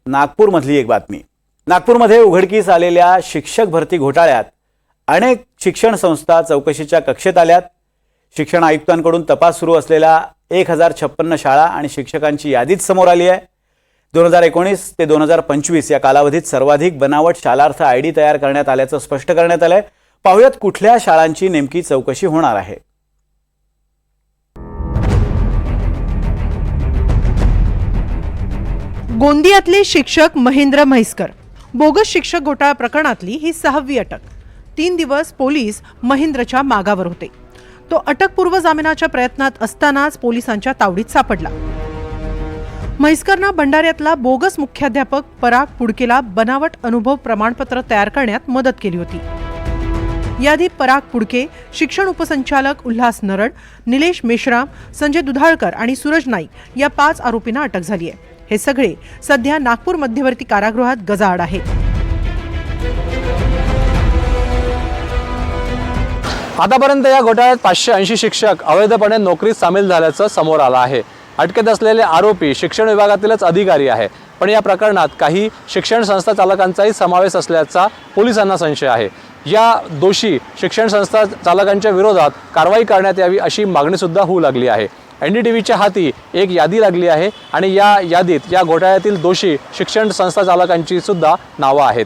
नागपूरमधली एक बातमी। नागपूरमध्ये उघडकीस आलेल्या शिक्षक भरती घोटाळ्यात अनेक शिक्षण संस्था चौकशीच्या कक्षेत आल्यात। शिक्षण आयुक्तांकडून तपास सुरू असलेल्या 1056 शाळा आणि शिक्षकांची यादीच समोर आली आहे। 2019 ते 2025 या कालावधीत सर्वाधिक बनावट शालार्थ आयडी तयार करण्यात आल्याचं स्पष्ट करण्यात आलंय। पाहूयात कुठल्या शाळांची नेमकी चौकशी होणार आहे। गोंदियातले शिक्षक महेंद्र म्हैसकर बोगस शिक्षक घोटाळा प्रकरणातली ही 6वी अटक। 3 दिवस पोलीस महेंद्रच्या मागावर होते। तो अटकपूर्व जामिनाच्या प्रयत्नात असतानाच पोलिसांच्या तावडीत सापडला। म्हैसकरनं भंडाऱ्यातला बोगस मुख्याध्यापक पराग पुडकेला बनावट अनुभव प्रमाणपत्र तयार करण्यात मदत केली होती। यादी पराग पुडके, शिक्षण उपसंचालक उल्हास नरड, निलेश मेश्राम, संजय दुधाळकर आणि सूरज नाईक या 5 आरोपींना अटक झाली आहे। हे सगळे सध्या नागपूर मध्यवर्ती कारागृहात गजाआड आहेत। आतापर्यंत या घोटाळ्यात 580 शिक्षक अवैधपणे नोकरीत सामील झाल्याचं समोर आलं आहे। अटकेत असलेले आरोपी शिक्षण विभागातीलच अधिकारी आहे, पण या प्रकरणात काही शिक्षण संस्था चालकांचाही समावेश असल्याचा पोलिसांना संशय आहे। या दोषी शिक्षण संस्था चालकांच्या विरोधात कारवाई करण्यात यावी अशी मागणी सुद्धा होऊ लागली आहे। एनडीटीव्हीच्या हाती एक यादी लागली आहे आणि या यादीत या घोटाळ्यातील दोषी शिक्षण संस्था चालकांची सुद्धा नावं आहेत।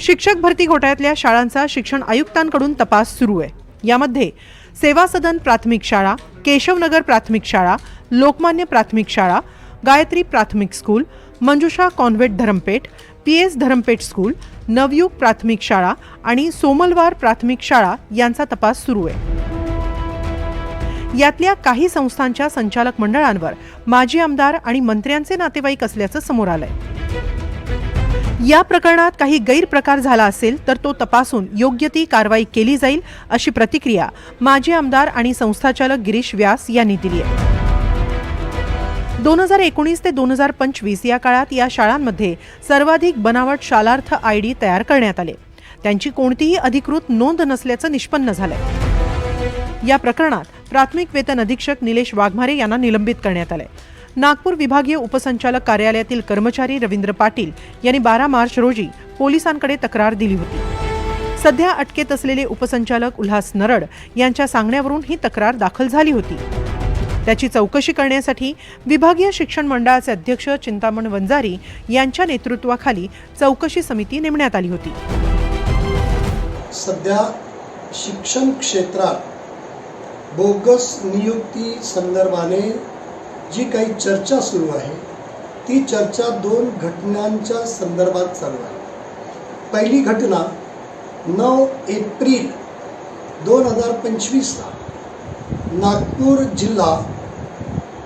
शिक्षक भरती घोटाळ्यातल्या शाळांचा शिक्षण आयुक्तांकडून तपास सुरू आहे। यामध्ये सेवा सदन प्राथमिक शाळा, केशवनगर प्राथमिक शाळा, लोकमान्य प्राथमिक शाळा, गायत्री प्राथमिक school, Manjusha convent Dharampeth, PS Dharampeth school, Navyug प्राथमिक शाळा आणि सोमलवार प्राथमिक शाळा यांचा तपास सुरू आहे। यातल्या काही संस्थांच्या संचालक मंडळांवर माजी आमदार आणि मंत्र्यांचे नातेवाईक असल्याचं समोर आलंय। या प्रकरणात काही गैरप्रकार झाला असेल तर तो तपासून योग्य ती कारवाई केली जाईल अशी प्रतिक्रिया माजी आमदार आणि संस्थाचालक गिरीश व्यास यांनी दिली आहे। 2019 ते 2025 या काळात या शाळांमध्ये सर्वाधिक बनावट शालार्थ आयडी तयार करण्यात आले। त्यांची कोणतीही अधिकृत नोंद नसल्याचं निष्पन्न झालंय। या प्रकरणात प्राथमिक वेतन अधीक्षक निलेश वाघमारे यांना निलंबित करण्यात आले। नागपूर विभागीय उपसंचालक कार्यालयातील कर्मचारी रवींद्र पाटील यांनी 12 मार्च रोजी पोलिसांकडे तक्रार दिली होती। सध्या अटकेत असलेले उपसंचालक उल्हास नरड यांच्या सांगण्यावरून ही तक्रार दाखल झाली होती। त्याची चौकशी करण्यासाठी विभागीय शिक्षण मंडळाचे अध्यक्ष चिंतामण वंजारी यांच्या नेतृत्वाखाली चौकशी समिती नेमण्यात आली होती। सध्या शिक्षण क्षेत्रात बोगस नियुक्ती संदर्भाने जी काही चर्चा सुरू आहे ती चर्चा 2 घटनांच्या संदर्भात चालू आहे। पहिली घटना 9 एप्रिल 2025 नागपूर जिल्हा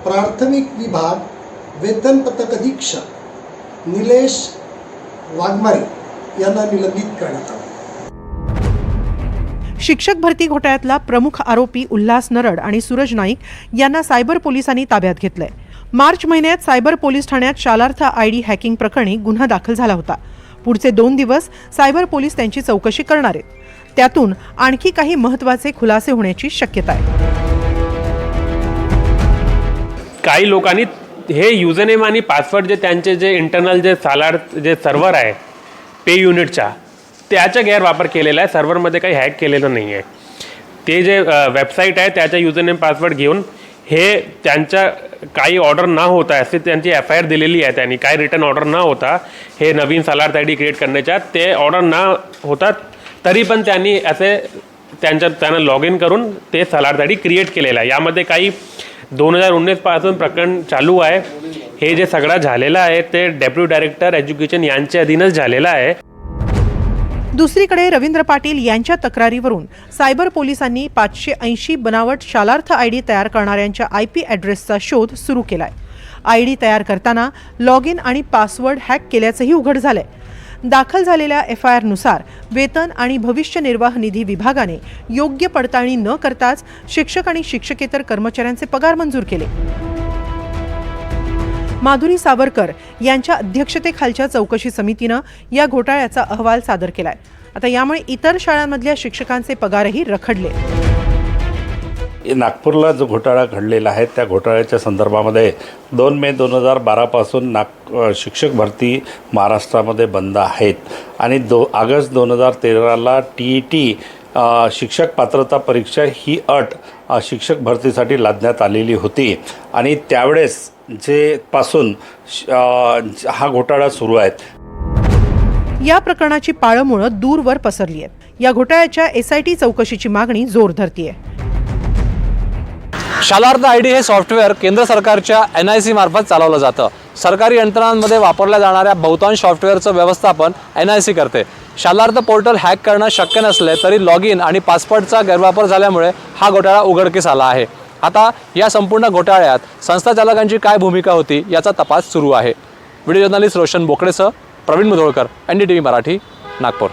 प्राथमिक विभाग वेतन पथक अधीक्षक निलेश वाघमारे यांना निलंबित करण्यात आले। शिक्षक भरती घोटाळ्यातला प्रमुख आरोपी उल्हास नरड आणि सूरज नाईक यांना सायबर पोलिसांनी ताब्यात घेतलंय। मार्च महिन्यात सायबर पोलीस ठाण्यात शालार्थ आयडी हॅकिंग प्रकरणी गुन्हा दाखल झाला होता। पुढचे 2 दिवस सायबर पोलीस त्यांची चौकशी करणार आहेत। त्यातून आणखी काही महत्त्वाचे खुलासे होण्याची शक्यता आहे। काही लोकांनी हे युजरनेम आणि पासवर्ड जे त्यांचे जे इंटरनल जे सालार्थ जे सर्व्हर आहे पे युनिटच्या त्याचा गैरवापर केलेला आहे। सर्व्हरमध्ये काही हॅक केलेलं नाही आहे। ते जे वेबसाईट आहे त्याचा युजरनेम पासवर्ड घेऊन हे त्यांच्या काही ऑर्डर न होता असे त्यांची FIR दिलेली आहे। त्यांनी काही रिटर्न ऑर्डर न होता हे नवीन सालार्थ आयडी क्रिएट करण्याच्या ते ऑर्डर न होतात तरी पण त्यांनी असे त्यांना लॉग इन करून ते सालार्थ आयडी क्रिएट केलेलं आहे। यामध्ये काही 2019 पासून प्रकरण चालू आहे। हे जे सगळं झालेलं आहे ते डेप्युटी डायरेक्टर एज्युकेशन यांच्या अधीनच झालेलं आहे। दुसरीकडे रवींद्र पाटील यांच्या तक्रारीवरून सायबर पोलिसांनी 580 बनावट शालार्थ आयडी तयार करणाऱ्यांच्या IP ॲड्रेसचा शोध सुरू केलाय। आयडी तयार करताना लॉग इन आणि पासवर्ड हॅक केल्याचंही उघड झालंय। दाखल झालेल्या FIR नुसार वेतन आणि भविष्य निर्वाह निधी विभागाने योग्य पडताळणी न करताच शिक्षक आणि शिक्षकेतर कर्मचाऱ्यांचे पगार मंजूर केले। माधुरी सावरकर यांच्या अध्यक्षतेखालच्या चौकशी समितीनं या घोटाळ्याचा अहवाल सादर केलाय। आता यामुळे इतर शाळांमधल्या शिक्षकांचे पगारही रखडले। नागपूरला जो घोटाळा घडलेला आहे त्या घोटाळ्याच्या संदर्भामध्ये 2 मे 2012पासून शिक्षक भरती महाराष्ट्रामध्ये बंद आहेत आणि ऑगस्ट 2013ला TET शिक्षक पात्रता परीक्षा ही अट शिक्षक भरतीसाठी लादण्यात आलेली होती आणि त्यावेळेस पासून हा घोटाळा सुरू आहे. या प्रकरणाची पाळंमुळं दूरवर पसरली आहेत. या घोटाळ्याच्या SIT चौकशीची मागणी जोर धरतीये. शालार्थ ID हे सॉफ्टवेअर केंद्र सरकारच्या NIC मार्फत चालवलं जातं. सरकारी यंत्रणांमध्ये वापरल्या जाणाऱ्या बहुतांश सॉफ्टवेअरचं व्यवस्थापन NIC करते. शालार्थ पोर्टल हॅक करणं शक्य नसले तरी लॉग इन आणि पासवर्डचा गैरवापर झाल्यामुळे हा घोटाळा उघडकीस आला आहे. आता या संपूर्ण घोटाळ्यात संस्थाचालकांची काय भूमिका होती याचा तपास सुरू आहे. व्हिडिओ जर्नलिस्ट रोशन बोकडेसह प्रवीण मुधोळकर, NDTV मराठी, नागपूर.